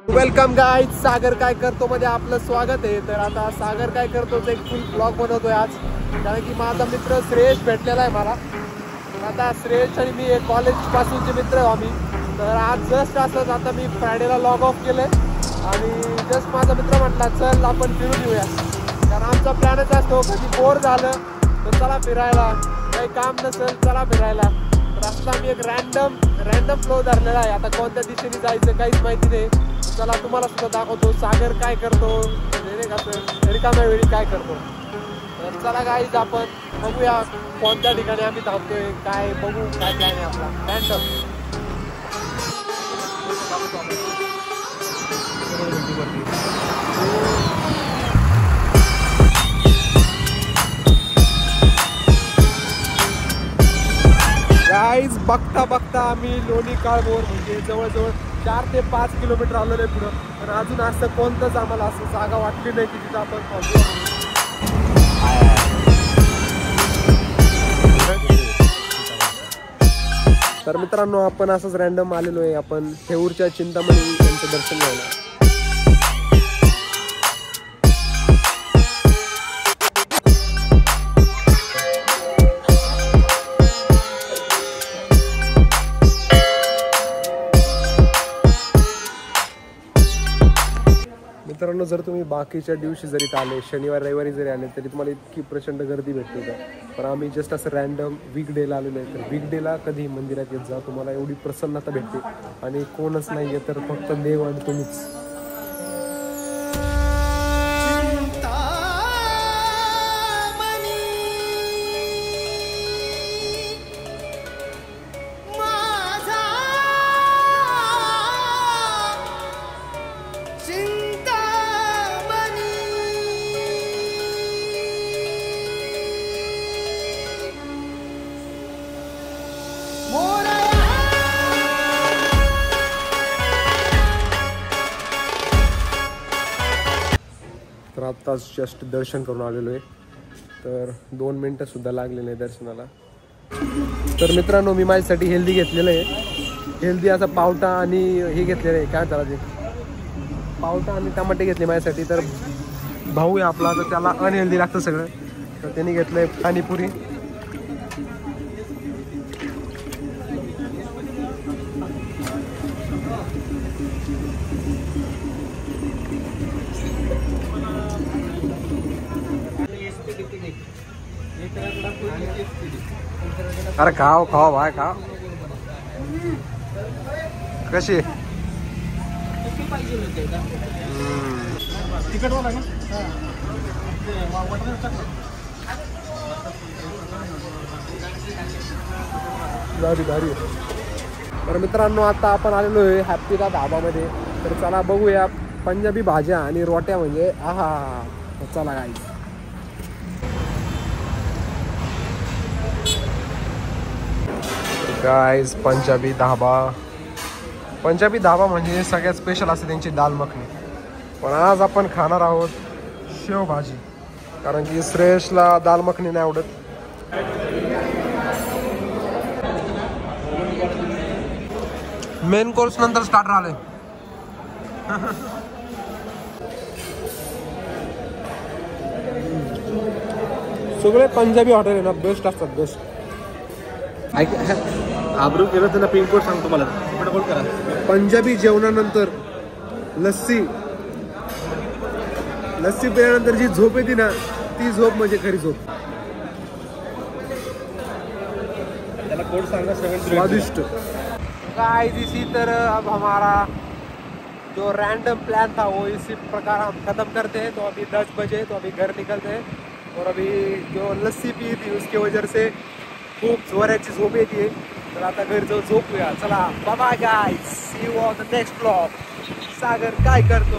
Welcome guys, सागर काय करतो मध्ये आपलं स्वागत आहे. तर आता सागर काय करतो एक फुल ब्लॉग बनवतोय आज, कारण की माझा मित्र श्रेयश भेटलेला आहे मला. आता श्रेयश आणि मी कॉलेज पासूनचे मित्र आहो आम्ही. तर आज जस्ट असंच आता मी फ्रायडेला लॉग ऑफ केलंय आणि जस्ट माझा मित्र म्हटला चल आपण फिरून येऊया. कारण आमचा प्लॅनच असतो कधी बोर झालं तर चला फिरायला, काही काम नसेल चला फिरायला. तर आता आम्ही एक रॅन्डम फ्लो धरलेला आहे. आता कोणत्या दिशेने जायचं काहीच माहिती नाही. चला तुम्हाला सुद्धा दाखवतो सागर काय करतो, रिकाम्या वेळी काय करतो. तर चला गाईज आपण बघूया कोणत्या ठिकाणी आम्ही थांबतोय, काय बघू काय प्लॅन आहे आपला रॅन्डम. गाईज बघता बघता आम्ही लोणी काळभोर म्हणजे जवळजवळ 4 ते 5 किलोमीटर आलेलो आहे पुढं. पण अजून असं कोणतंच आम्हाला असं जागा वाटली नाही की तिथं आपण थांबू. तर मित्रांनो आपण असंच रॅन्डम आलेलो आहे. आपण थेऊरच्या चिंतामणी यांचं दर्शन घ्यायला. मित्रांनो जर तुम्ही बाकीच्या दिवशी जरी आले, शनिवार रविवारी जरी आले तरी तुम्हाला इतकी प्रचंड गर्दी भेटते का. पण आम्ही जस्ट असं रॅन्डम वीकडेला आलेलो आहे. तर वीकडेला कधी मंदिरात येत जा, तुम्हाला एवढी प्रसन्नता भेटते आणि कोणच नाही आहे तर फक्त देव आणि तुम्हीच. तर आत्ताच जस्ट दर्शन करून आलेलो आहे. तर 2 मिनटं सुद्धा लागले नाही दर्शनाला. तर मित्रांनो मी माझ्यासाठी हेल्दी घेतलेलं आहे. हेल्दी असा पावटा आणि हे घेतलेलं आहे, काय झालं ते पावटा आणि टमाटे घेतले माझ्यासाठी. तर भाऊ आहे आपला, तर त्याला अनहेल्दी लागतं सगळं. तर त्यांनी घेतलं आहे पाणीपुरी. अरे खाओ खाओ भाई खाओ. कशी भारी. तर मित्रांनो आता आपण आलेलो आहे हॅपीला धाबामध्ये. तर चला बघूया पंजाबी भाज्या आणि रोट्या म्हणजे आहा. चला गाईस. गाईज पंजाबी धाबा म्हणजे सगळ्यात स्पेशल असते त्यांची दाल मखनी. पण आज आपण खाणार आहोत शेवभाजी, कारण की श्रेयसला दाल मखनी नाही आवडत. मेन कोर्स नंतर स्टार्टर आले. सगळे पंजाबी हॉटेल आहे ना बेस्ट असतात, बेस्ट. आब्रू केलं तर पिनकोड सांगतो मला, पटपट करा. पंजाबी जेवणानंतर लस्सी पिल्यानंतर जी झोप येते ना, ती झोप म्हणजे खरी झोप. त्याला कोड सांगा. स्वादिष्ट. गाइस इसी तरह अब हमारा जो रैंडम प्लान था वो इसी प्रकार हम खत्म करते हैं. तो अभी 10 बजे, तो अभी घर निकलते हैं. और अभी जो लस्सी पी थी उसकी वजह से खूप जोराची झोप येते. तर आता घरी जाऊ झोपूया. चला bye bye guys, see you on the next blog. Sagar काय करतो.